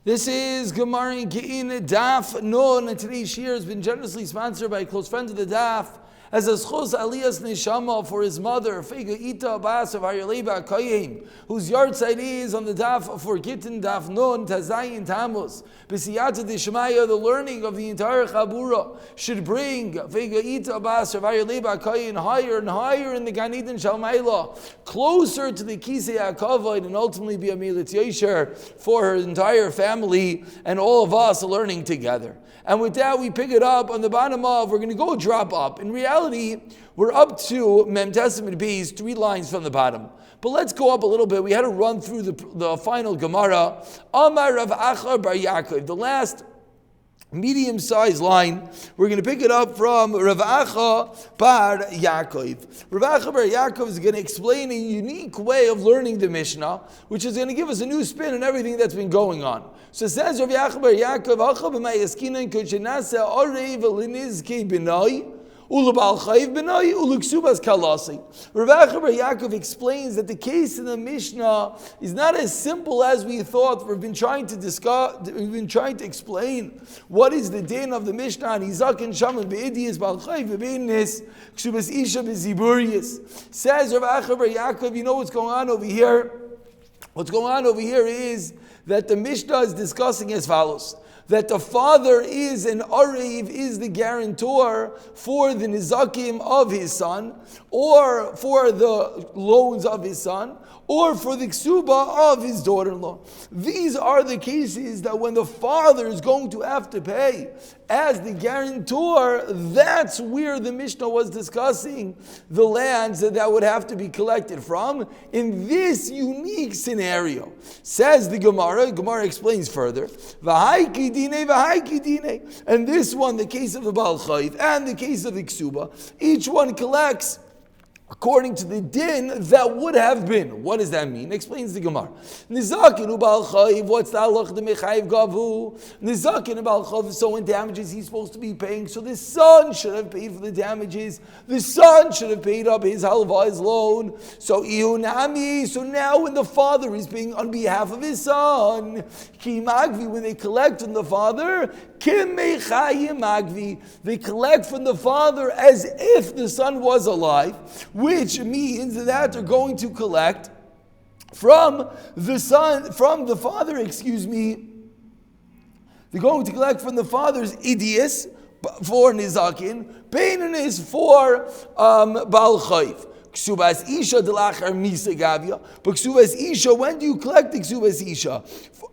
This is Gemara in Gittin, Daf Nun, and today's shir has been generously sponsored by a close friend of the Daf as a schos aliyas neshama for his mother, Feiga Ita Bas of Hayaleba Kayim, whose yard site is on the Daf for Gittin, Daf Nun, Tazayin Tammuz. B'siyata Deshmaya, the learning of the entire Chabura should bring Feiga Ita Bas of Hayaleba Kayim higher and higher in the Gan Eden Shalmaila, closer to the Kisei HaKavod, and ultimately be a Milat Yesher for her entire family and all of us learning together. And with that, we pick it up on the bottom of, we're going to go drop up. In reality, we're up to Mem Testament B's, 3 lines from the bottom. But let's go up a little bit. We had to run through the final Gemara. Amar Rav Acha Bar Yaakov, the last medium-sized line. We're going to pick it up from Rav Acha Bar Yaakov. Rav Acha Bar Yaakov is going to explain a unique way of learning the Mishnah, which is going to give us a new spin on everything that's been going on. So it says Rav Acha Bar Yaakov, Acha b'may yaskinan k'shenasa arev l'nizkei b'nai ulabal chayiv b'nai uluksubas kalasi. Rav Acha Bar Yaakov explains that the case in the Mishnah is not as simple as we thought. We've been trying to discuss. We've been trying to explain what is the din of the Mishnah and Izak and Shaman be'idiyas bal chayiv be'idiyas ksubas isha be'ziburiyas. Says Rav Acha Bar Yaakov, you know what's going on over here? What's going on over here is that the Mishnah is discussing as follows: that the father is an Arev, is the guarantor for the Nizakim of his son, or for the loans of his son, or for the Ksuba of his daughter-in-law. These are the cases that when the father is going to have to pay as the guarantor, that's where the Mishnah was discussing the lands that would have to be collected from in this unique scenario. Says the Gemara explains further, V'haiki dine, v'haiki dine. And this one, the case of the Baal Chayiv and the case of the Ksuba, each one collects according to the din that would have been. What does that mean? Explains the Gemara. Nizakin ubal chayiv. What's the halach the mechayiv gavu? Nizakin ubal chayiv. So when damages he's supposed to be paying, so the son should have paid for the damages. The son should have paid up his halva, his loan. So iunami. So now when the father is paying on behalf of his son, ki magvi, when they collect from the father, kim mechayim magvi, they collect from the father as if the son was alive, which means that they're going to collect from the son, from the father, They're going to collect from the father's idias for nizakin, paying is for Baal Chayiv. Ksubas Isha delachar misa gavia. But Ksubas Isha, when do you collect the Ksubas Isha?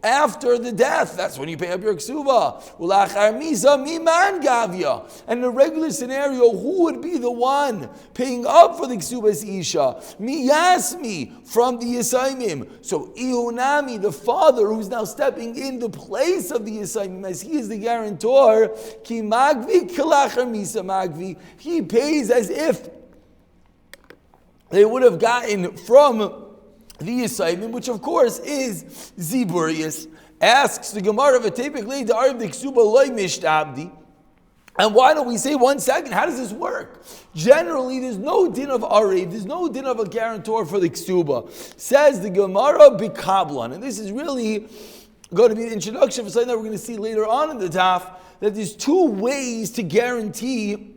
After the death, that's when you pay up your Ksuba. Ulachar misa miman gavia. And in a regular scenario, who would be the one paying up for the Ksubas Isha? Miyasmi, from the Yisaimim. So Ihunami, the father who's now stepping in the place of the Yisaimim, as he is the guarantor, ki magvi kalachar misa magvi. He pays as if they would have gotten from the Yisayim, which of course is Ziburius. Asks the Gemara of a typically the Arab Ksuba loy mishtabdi. And why don't we say 1 second? How does this work? Generally, there's no din of Arev, there's no din of a guarantor for the Ksuba. Says the Gemara Bikablan. And this is really going to be the introduction for something that we're going to see later on in the Daf, that there's 2 ways to guarantee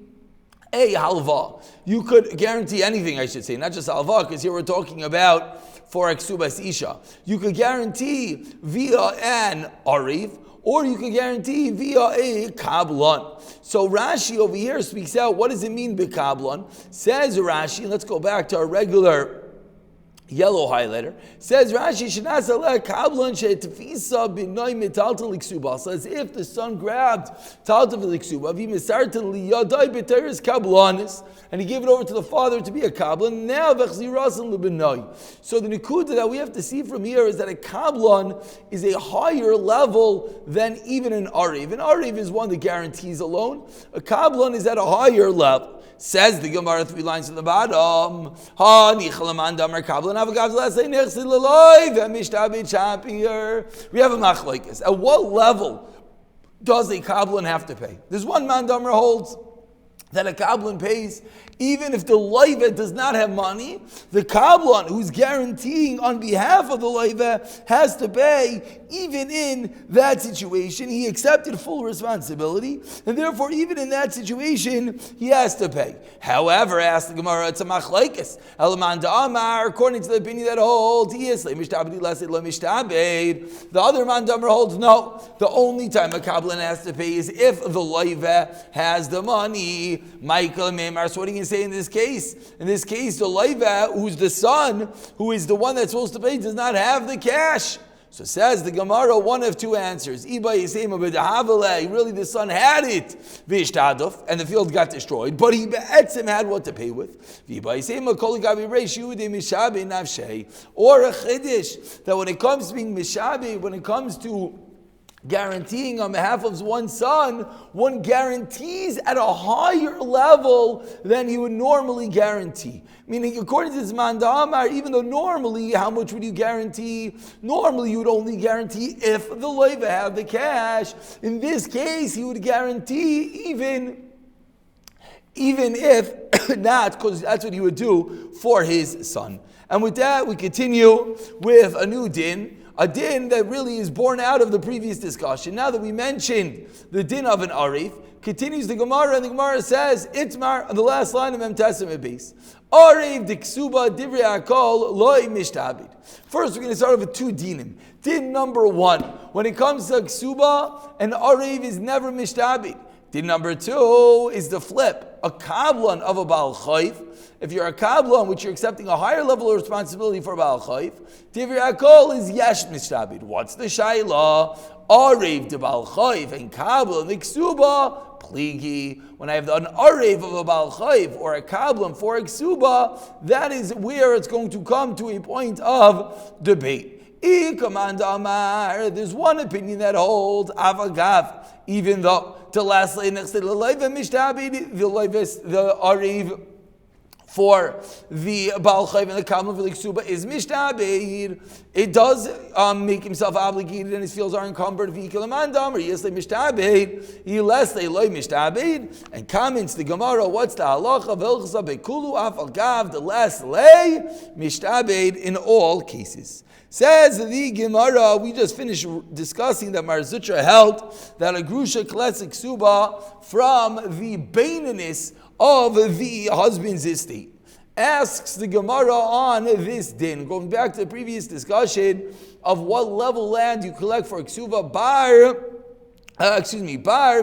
a halva. You could guarantee anything, I should say, not just halva, because here we're talking about for Ksubas Isha. You could guarantee via an Arev, or you could guarantee via a Kablan. So Rashi over here speaks out, what does it mean by Kablan? Says Rashi, let's go back to our regular yellow highlighter. Says Rashi, so as if the son grabbed taltav liksuba, and he gave it over to the father to be a kablan. Now so the nikuda that we have to see from here is that a kablan is a higher level than even an arev. An arev is one that guarantees a loan. A kablan is at a higher level. Says the Gemara 3 lines at the bottom. We have a machlokes. At what level does a kablan have to pay? There's one man Damar holds that a kablan pays, even if the loiva does not have money, the kablan who's guaranteeing on behalf of the loiva has to pay. Even in that situation, he accepted full responsibility, and therefore, even in that situation, he has to pay. However, asked the Gemara, it's a machlekes. Elaman da'amar, according to the opinion that holds, the other man da'amar holds no. The only time a kablan has to pay is if the loiva has the money. Michael Memar, so what are you going to say in this case? In this case, the loiva, who's the son, who is the one that's supposed to pay, does not have the cash. So says the Gemara, one of two answers. Really, the son had it, and the field got destroyed, but he had what to pay with. Or a chiddush, that when it comes to being mishabi, when it comes to guaranteeing on behalf of one's son, one guarantees at a higher level than he would normally guarantee. Meaning, according to Zman Da'amar, even though normally, how much would you guarantee? Normally, you would only guarantee if the loiva had the cash. In this case, he would guarantee even if not, because that's what he would do for his son. And with that, we continue with a new din. A din that really is born out of the previous discussion. Now that we mentioned the din of an arif, continues the Gemara, and the Gemara says, Itmar, on the last line of Mem Tesem Beis, Arif diksuba divrei akol loy mishtabid. First, we're going to start with two dinim. Din number one, when it comes to ksuba, an arif is never mishtabid. Din number two is the flip. A kablan of a Baal Chayv. If you're a kablan, which you're accepting a higher level of responsibility for Baal Chayv, Divrei Akol is yesh mishtabid. What's the shayla? Arev de Baal Chayv and kablan niksuba pligi. When I have an arev of a Baal Chayv or a kablan for a ksuba, that is where it's going to come to a point of debate. There's one opinion that holds avagav, even though the last lay next to the loiva mishtabid, the arev for the Baal Chayv and the Kablan for the Ksuba is mishtabed. It does make himself obligated and his fields are encumbered. V'yikilamandam or yesle mishtabed, yilesle loy mishtabed. And comments the Gemara, what's the halacha? V'ilchasa bekulu af al gav, the last lay mishtabed in all cases. Says the Gemara, we just finished discussing that Mar Zutra held that a grusha collects a ksuba from the baininess of the husband's estate. Asks the Gemara on this din, going back to the previous discussion of what level land you collect for a ksuba, bar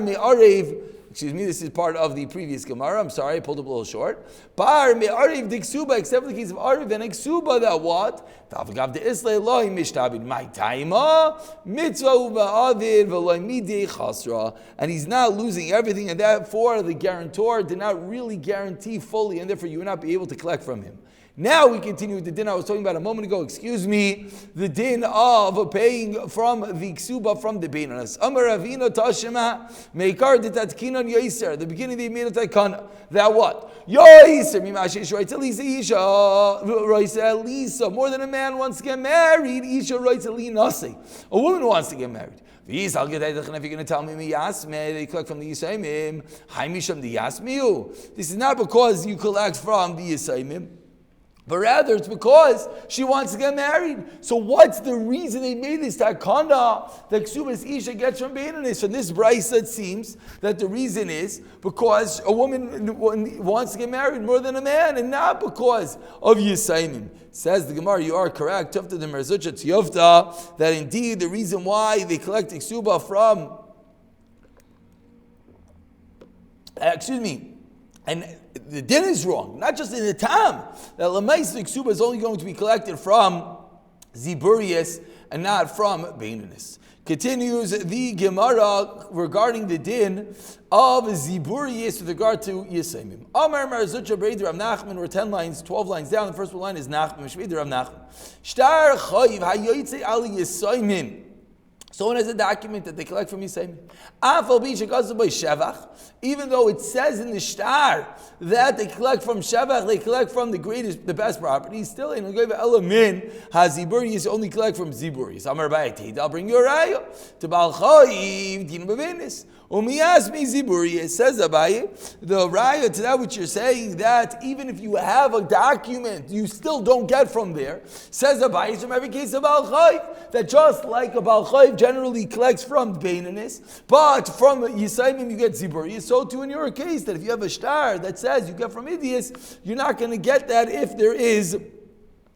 me'arev. This is part of the previous Gemara. I'm sorry, I pulled up a little short. Bar me'arev diksuba, except for the case of arev and ksuba, that what? Ta'avagav de'islay loy mishtabid my taima mitzvah uba'avid v'loy midei chasra, and he's not losing everything, and therefore the guarantor did not really guarantee fully, and therefore you will not be able to collect from him. Now we continue with the din I was talking about a moment ago, the din of paying from the ksuba from the beinanas. Amar Ravina Tashema Meikar Ditatkinon Yoiser. The beginning they made a takana. That what? Yoiser Mimashish Right Elisa Isha Roisa Elisa. More than a man wants to get married, Isha Roisa Linase. A woman wants to get married. If you're going to tell me they collect from the Yisayimim, Haimisham the Yasmiu. This is not because you collect from the Yisayimim, but rather it's because she wants to get married. So what's the reason they made this takana that Ksubas Isha gets from Beinanis? From this brisa it seems that the reason is because a woman wants to get married more than a man, and not because of Yisayimim. Says the Gemara, you are correct. Tufta the Merzucha Tziyofta, that indeed the reason why they collect Ksuba from and the din is wrong, not just in the tam, that Lamais Ksuba is only going to be collected from Ziburius and not from Beinanis. Continues the Gemara regarding the din of Ziburius with regard to Yisayimim. Amar Marzucha Breder Rav Nachman, or 10 lines, 12 lines down. The first line is Nachman, Shveder Rav Nachman. Shtar Chayiv Hayoytze Ali Yisayimim. Someone has a document that they collect from Yisayimim. Even though it says in the shtar that they collect from Shevach, they collect from the best property, still in Elamin has Ziburis only collect from Ziburis. I'll bring you a raya to Baal Chayiv Din Bevenis. Umiyasmi Ziburi, says Abaye, the raya to that which you're saying, that even if you have a document, you still don't get from there, says Abaye, from every case of Baal Chayv, that just like a Baal Chayv generally collects from Beinanis, but from Yisayimim you get Ziburi, so too in your case, that if you have a star that says you get from Idias, you're not going to get that if there is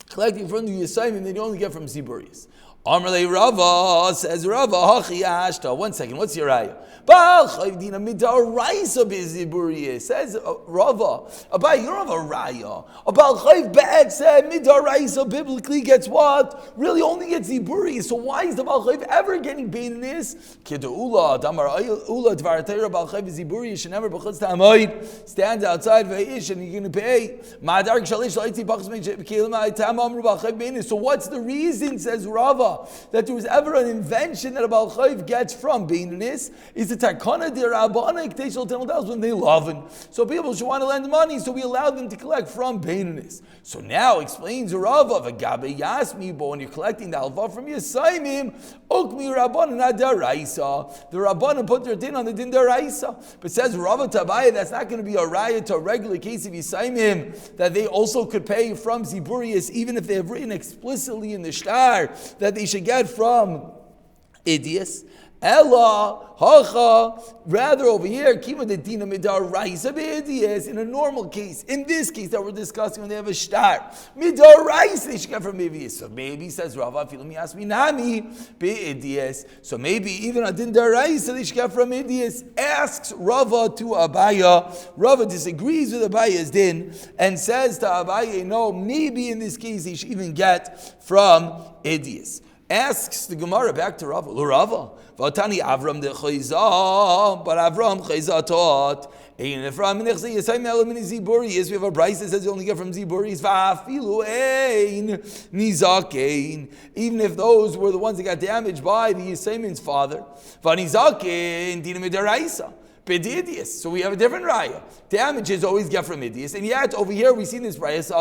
collecting from the Yisayimim, then you only get from Ziburis. Amrle Rava, says Rava, Hachi Ashta. 1 second, what's your raya? Baal Chayv Dina Midaraisa Biziburiye, says Rava. Abai, you don't have a raya. A Baal Chayv Be'et said Midaraisa biblically gets what? Really only gets Ziburi. So why is the Baal Chayv ever getting Beinanis? Kedu'ula, Damar Ula, Dvar Teira Baal Chayv Ziburi, Shenever B'chutz Ta'amoid, stands outside Ve'ish, and you're going to pay. Ma'adar Kshalish La'itzi B'chutz Me'kelim Ha'etam Amru Baal Chayv Beinanis. So what's the reason, says Rava, that there was ever an invention that a Baal Chayv gets from Beinanis? Is the Takana de Rabbana Kteshel Tenel when they love him. So people should want to lend money, so we allow them to collect from Beinanis. So now explains Rava, V'gabe Yasmi, but when you're collecting the halva from Yisayimim, Ukmi Rabbanan Adaraisa. The Rabbanan put their din on the din daraisa. But says Rava Tabaya, that's not going to be a raya to a regular case of Yisayimim, that they also could pay from Ziburius, even if they have written explicitly in the shtar that they should get from Idias. Ella, hacha, rather over here, kima de dina midar raisa be'edias, in a normal case, in this case that we're discussing when they have a shtar, midar raisa they should get from Idias. So maybe, says Rava, filmi asmi nami be'edias. So maybe even a dindar raisa they should get from Idias. Asks Rava to Abaya. Rava disagrees with Abaya's din and says to Abaya, no, maybe in this case they should even get from Idias. Asks the Gemara back to Rava. Rava, Vatani Avram de Chayza, but Avram Chayza taught. Ein Ephraim nechzei Yisayim elamini Ziburis. We have a price that says you only get from Ziburis. Va'afilu ein nizakein. Even if those were the ones that got damaged by the Yisayim's father. Va'nizakein dina midaraisa. Bedidius. So we have a different raya. Damages always get from Idias, and yet over here we see in this price, that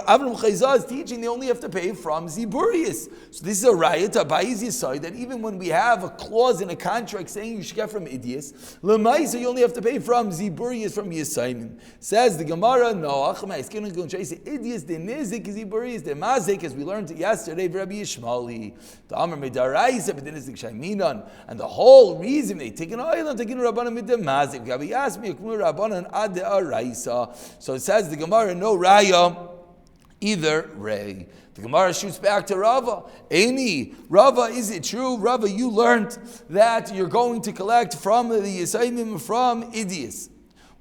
Avram Chayza is teaching they only have to pay from Ziburius. So this is a raya to Abayi's Yisai that even when we have a clause in a contract saying you should get from Idias, Lemaisa you only have to pay from Ziburius from Yisayim. Says the Gemara, no, Idias de Nizik Ziburius de Mazik, as we learned yesterday, Rabbi Yishmaeli, the Amr Medaraisa, but Nizik Shaiminan. And the whole reason they take an oil and take in Rabbanan mit dem Mazik. Gabi Yasmi Yekmu Rabbanan ad Araisa. So it says the Gemara, no Raya, either Ray. The Gemara shoots back to Rava. Amy, Rava, is it true? Rava, you learned that you're going to collect from the Yisayimim from Idias.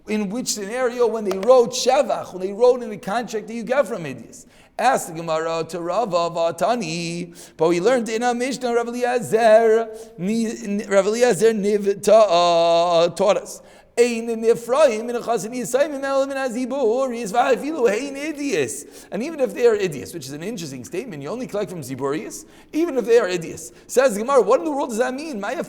In which scenario, when they wrote Shevach, when they wrote in the contract that you get from Idias. Ask the Gemara to Rava Vatani, but we learned in our Mishnah, Rav Eliezer taught us. And even if they are idiots, which is an interesting statement, you only collect from Ziburius, even if they are idiots. Says the Gemara, what in the world does that mean? What does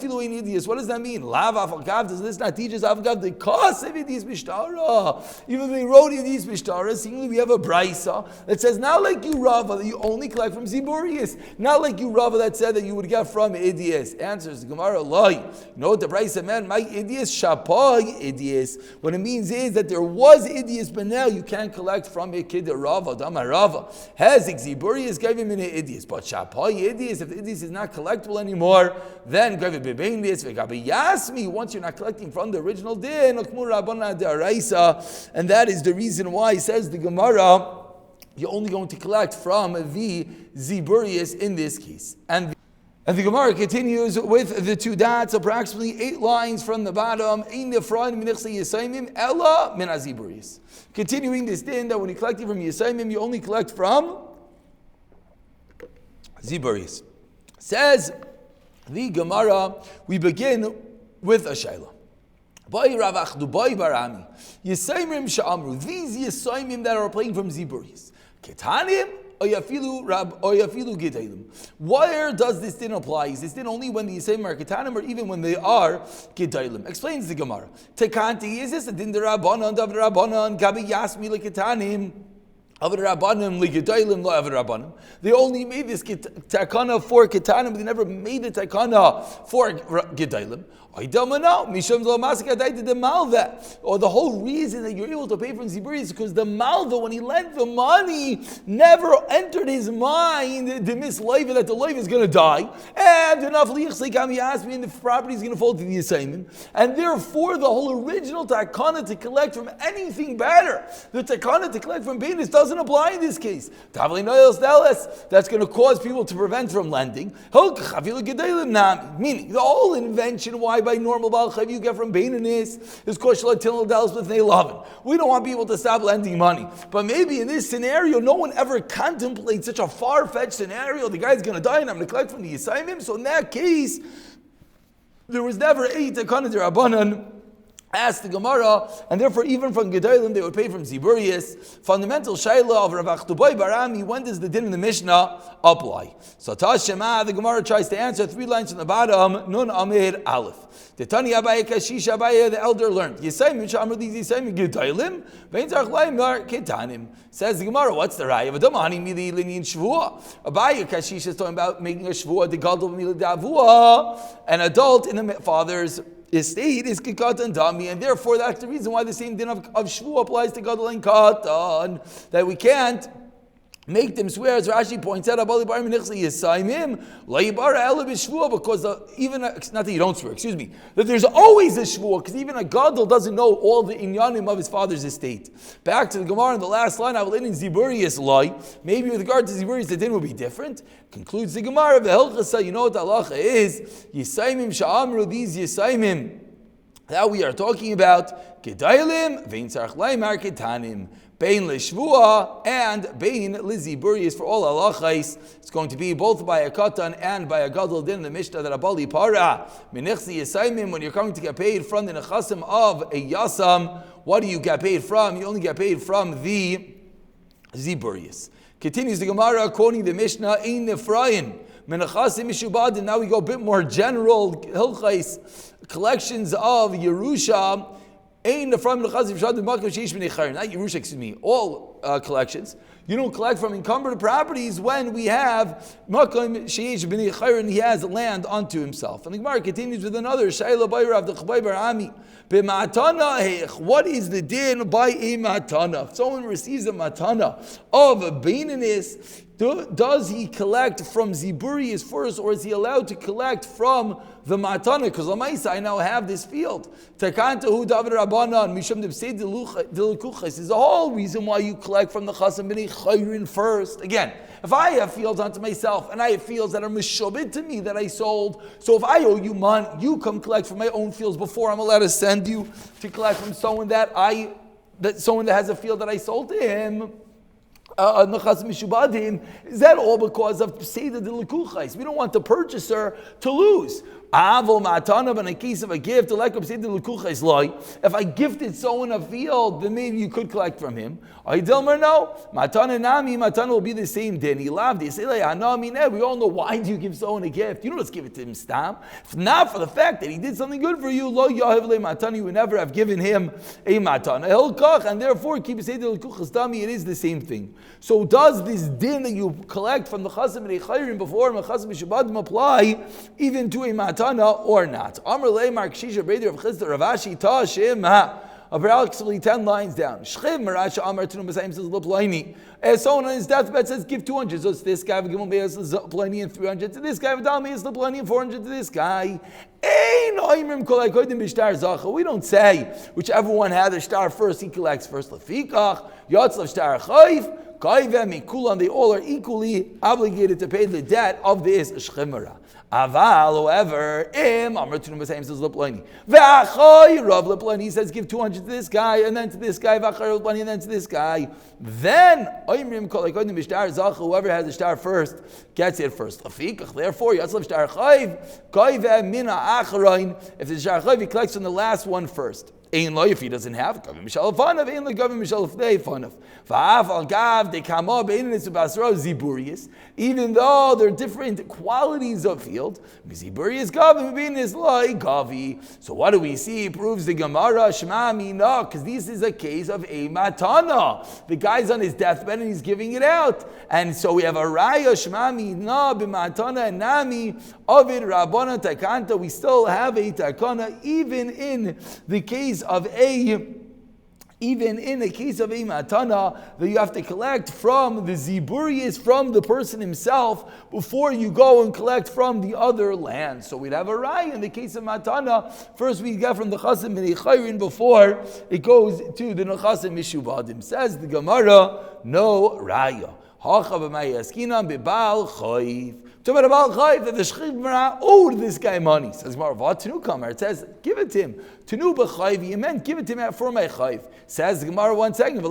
that mean? Does this not teach us the cost of idiots mishtara? Even if they wrote idiots mishtara, seemingly we have a brisa that says, not like you, Rava, that you only collect from Ziburius. Not like you, Rava, that said that you would get from idiots. Answers the Gemara, lie. You know what the brisa meant? My idiots shapai. Idias. What it means is that there was Idias, but now you can't collect from a kid Rava, Dama Rava. Has Ziburius gave him in Idias, but Shapai Idias, if the Idias is not collectible anymore, then gave it Bebeinias, Vegabi Yasmi, once you're not collecting from the original din, and that is the reason why, says the Gemara, you're only going to collect from the Ziburius in this case. And the Gemara continues with the two dots, approximately 8 lines from the bottom. Continuing this din that when you collect from Yisayimim, you only collect from Ziburius. Says the Gemara, we begin with a shayla. These Yisayimim that are playing from Ziburius. Ketanim. Where does this din apply? Is this din only when the Yisayim are Ketanim or even when they are Gedailim? Explains the Gemara. Tekanti, is this a din de Rabbanan, Dav Rabbanan, Gabi Yasmi le Ketanim? They only made this takana for ketanim, but they never made the takana for gedalim. Or the whole reason that you're able to pay from Ziburi is because the malva, when he lent the money, never entered his mind the misleiva that the leiva is going to die, and enough lichslikam yasmi, and the property is going to fall to the assignment, and therefore the whole original takana to collect from anything better, the takana to collect from Bainis doesn't apply in this case. That's going to cause people to prevent from lending. Meaning the whole invention why by normal Baal Chav you get from Bainis is Koshla Tilal Dallas with Neilavin. We don't want people to stop lending money. But maybe in this scenario, no one ever contemplates such a far-fetched scenario. The guy's going to die and I'm going to collect from the Yisayimim. So in that case, there was never a Takana D'Rabbanan. Asked the Gemara, and therefore even from Gedalim they would pay from Ziburius. Fundamental Shaila of Rav Achtubai Barami, when does the din in the Mishnah apply? So Tashema, the Gemara tries to answer 3 lines from the bottom, Nun Amir Aleph. The Tani Abaye Kashish Abaye, the elder learned. Yisayim Shamar these Yisayim Gedalim, Vein Zachlaim Nar Ketanim. Says the Gemara, what's the Raya? V'damani Mili Linian Shvua. Abaye Kashish is talking about making a Shvua, the Gadol Mili Davua, an adult in the father's estate is kikatan and dami, and therefore that's the reason why the same din of shvu applies to gadol and katan, that we can't make them swear, as Rashi points out, because even, not that you don't swear, excuse me, that there's always a shvuah, because even a gadol doesn't know all the inyanim of his father's estate. Back to the Gemara in the last line, maybe with regard to Ziburius, the din will be different. Concludes the Gemara, you know what the halacha is, Yisaimim sha'amru, these Yisaimim that we are talking about, Gedailim, Vein Tzarech Laimar Ketanim, Bein Lishvua and Bein Liziburius for all halachais. It's going to be both by a katan and by a gadol din in the Mishnah that Abali Para Menichsi Yisaimim, when you're coming to get paid from the nechasim of a yasam, what do you get paid from? You only get paid from the Ziburius. Continues the Gemara quoting the Mishnah in Nefrayin. Menachasim Mishubad, and now we go a bit more general hilchais collections of Yerusha. Not Yerusha, excuse me, all collections. You don't collect from encumbered properties when we have Makom Sheish B'nei Chayrin, he has land unto himself. And the Gemara continues with another Shaila Bayra of the Chabai Bar Ami. What is the din by a matana? If someone receives a matana of a Bainanis, does he collect from Ziburius first, or is he allowed to collect from the matana? Because Lamaisa, I now have this field. Takantahu David Rabbanan Misham Debsei Dilukuchas is the whole reason why you collect from the Chasam B'nei Chayrin first. Again, if I have fields unto myself and I have fields that are mishobit to me that I sold, so if I owe you money, you come collect from my own fields before I'm allowed to send you to collect from someone that has a field that I sold to him. Is that all because of Seder de Lekuchais? We don't want the purchaser to lose. Avol matana, but in case of a gift, if I gifted someone a field, then maybe you could collect from him. No, matana will be the same din. We all know, why do you give someone a gift? You don't just give it to him stam. If not for the fact that he did something good for you, you would never have given him a matana. And therefore, keep it is the same thing. So does this din that you collect from the Chasam B'nei Chayrin before Chasam B'Shabbatim apply even to a matana or not? Amr Leimar Kshisha Breder of Chisda Ravashi Ta Shem Ha. Approximately 10 lines down. Shchiv Marasha Amar Tunum B'Sayim says Leplani. As someone on his deathbed says, give 200. So it's this guy, Gimel Beis Leplani and 300 to this guy, Vidalmi is Leplani and 400 to this guy. We don't say whichever one had the star first, he collects first. Lefikach, Yatzlav Star Chayv. They all are equally obligated to pay the debt of this shchimara. Aval, however, he says, give 200 to this guy, and then to this guy, and then to this guy. Then, whoever has the star first, gets it first. Therefore, if the star chayv, he collects from the last one first. Ein lo, if he doesn't have gavim mishal fanav, ein lo gavim mishal fnei fanav. Va'af al gav de kama beinis ubasra ziburius. Even though there are different qualities of field, ziburius gavim beinis lo gavi. So what do we see? It proves the Gemara Shema Mina, because this is a case of a matana. The guy's on his deathbed and he's giving it out, and so we have a raya Shema Mina b'matana and nami avid rabbana takanta. We still have a takana even in the case of a matana, that you have to collect from the ziburius, from the person himself, before you go and collect from the other land. So we'd have a raya in the case of matana. First we get from the chasim b'nei before it goes to the nechasim mishuvadim. Says the Gemara, no raya. Hacha b'may askinam b'bal chayv. So about Baal Chayv, that the Shechimra owed this guy money. Says Gemara, what Tanu Kamar? It says, give it to him. Tanu b'chayv, he meant give it to him for my chayv. Says the Gemara, 1 second,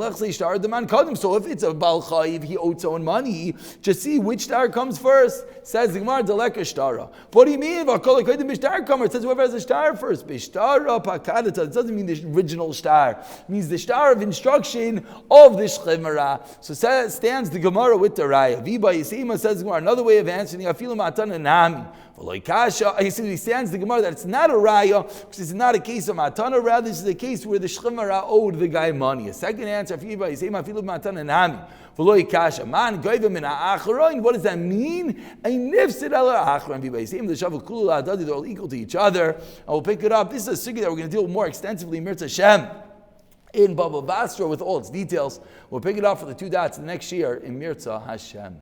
so if it's a Baal Chayv, he owed someone money, just see which star comes first. Says the Gemara, Deleka Shtara. What do you mean? It says whoever has a star first. Bishtara pakadata. It doesn't mean the original star. It means the star of instruction of the Shechimra. So stands the Gemara with the Raya. Viba Yisima, says the Gemara, another way of answering, Afilu matana nami. He stands the Gemara that it's not a raya because it's not a case of matana. Rather, this is a case where the shchimara owed the guy money. A second answer, what does that mean? They're all equal to each other. And we'll pick it up. This is a sugya that we're going to deal with more extensively in Mirza Shem in Baba Basra with all its details. We'll pick it up for the 2 dots next year in Mirza Hashem.